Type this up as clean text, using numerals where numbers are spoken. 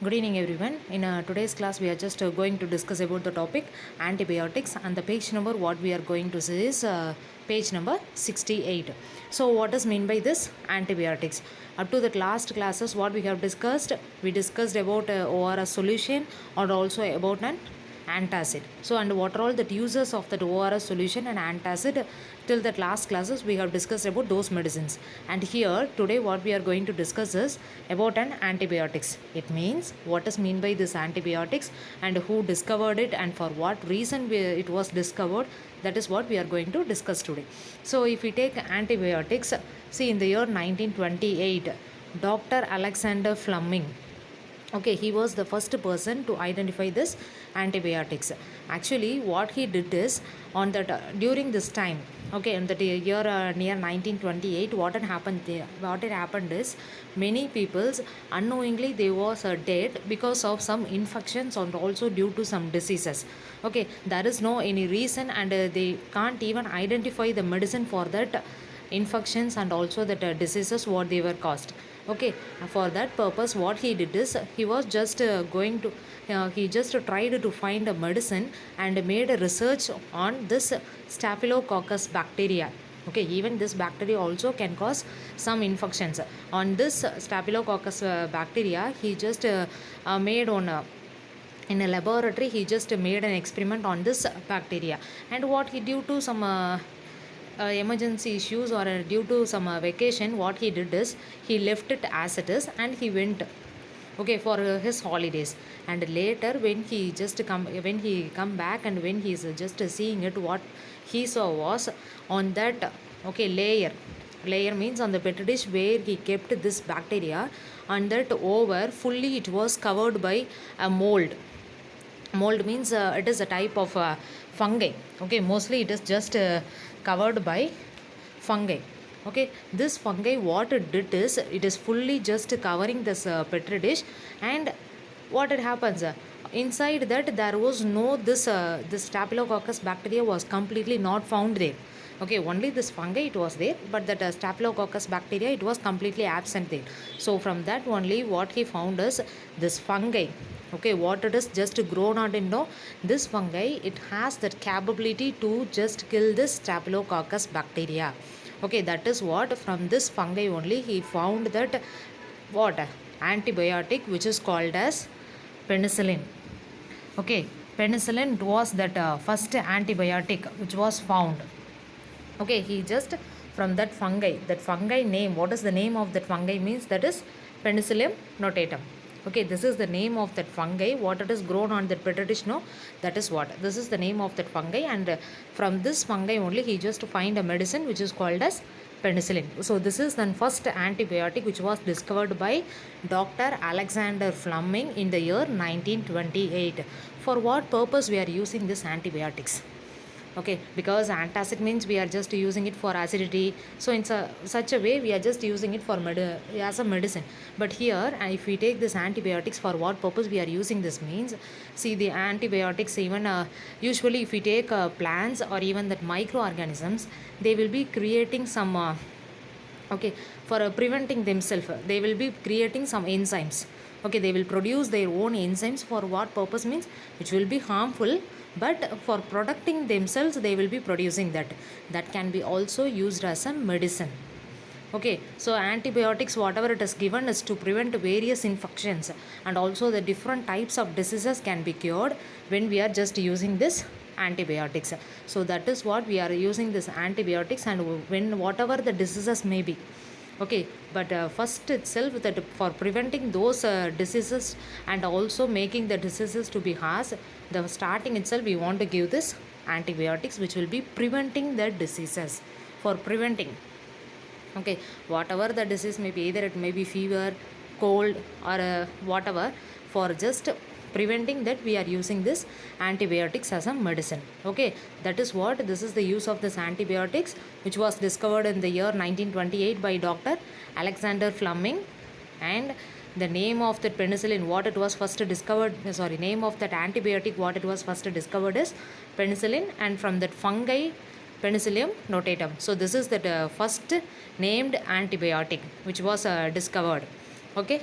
Good evening, everyone. In today's class, we are just going to discuss about the topic antibiotics, and the page number what we are going to see is page number 68. So, what is mean by this antibiotics? Up to the last classes, what we have discussed, we discussed about ORS solution and also about an antacid. So, and what are all the uses of that ORS solution and antacid? Till that last classes we have discussed about those medicines, and here today what we are going to discuss is about an antibiotics. It means what is mean by this antibiotics and who discovered it and for what reason it was discovered. That is what we are going to discuss today. So if we take antibiotics, see in the year 1928, Dr. Alexander Fleming, okay, he was the first person to identify this antibiotics. Actually what he did is on that during this time, okay, in the year near 1928, what had happened is many peoples unknowingly they was dead because of some infections and also due to some diseases. Okay, there is no any reason, and they can't even identify the medicine for that infections and also the diseases what they were caused. Okay, for that purpose what he did is he was just he just tried to find a medicine and made a research on this staphylococcus bacteria. Okay, even this bacteria also can cause some infections. On this staphylococcus bacteria, he just made on in a laboratory, he just made an experiment on this bacteria. And what he, due to some emergency issues or due to some vacation, what he did is he left it as it is and he went, okay, for his holidays. And later when he come back and when he is just seeing it, what he saw was on that, okay, layer means on the petri dish where he kept this bacteria, and that over fully it was covered by a mold means it is a type of fungi. Okay, mostly it is just covered by fungi. Okay, this fungi what it did is it is fully just covering this petri dish. And what it happens, inside that there was no this staphylococcus bacteria was completely not found there. Okay, only this fungi it was there, but that staphylococcus bacteria it was completely absent there. So from that only what he found is this fungi. Okay, what it is just grown out in, no, this fungi it has that capability to just kill this staphylococcus bacteria. Okay, that is what from this fungi only he found that what antibiotic which is called as penicillin. Okay, penicillin was that first antibiotic which was found. Okay, he just from that fungi name, what is the name of that fungi means that is Penicillium notatum. Okay, this is the name of that fungi what it is grown on that petri dish, no, that is what this is the name of that fungi. And from this fungi only he just find a medicine which is called as penicillin. So this is the first antibiotic which was discovered by Dr. Alexander Fleming in the year 1928. For what purpose we are using this antibiotics? Okay, because antacid means we are just using it for acidity, so in such a way we are just using it for as a medicine. But here if we take this antibiotics, for what purpose we are using this means, see the antibiotics even usually if we take plants or even that microorganisms, they will be creating some okay, for preventing themselves they will be creating some enzymes. Okay, they will produce their own enzymes. For what purpose means which will be harmful, but for protecting themselves they will be producing that can be also used as a medicine. Okay, so antibiotics whatever it is given is to prevent various infections, and also the different types of diseases can be cured when we are just using this antibiotics. So that is what we are using this antibiotics, and when whatever the diseases may be. Okay, but first itself that for preventing those diseases and also making the diseases to be harsh, the starting itself we want to give this antibiotics which will be preventing the diseases, for preventing. Okay, whatever the disease may be, either it may be fever, cold or whatever, for just preventing that we are using this antibiotics as a medicine. Okay, that is what this is the use of this antibiotics which was discovered in the year 1928 by Dr. Alexander Fleming. And the name of that penicillin what it was first discovered, name of that antibiotic what it was first discovered is penicillin, and from that fungi Penicillium notatum. So this is the first named antibiotic which was discovered. Okay.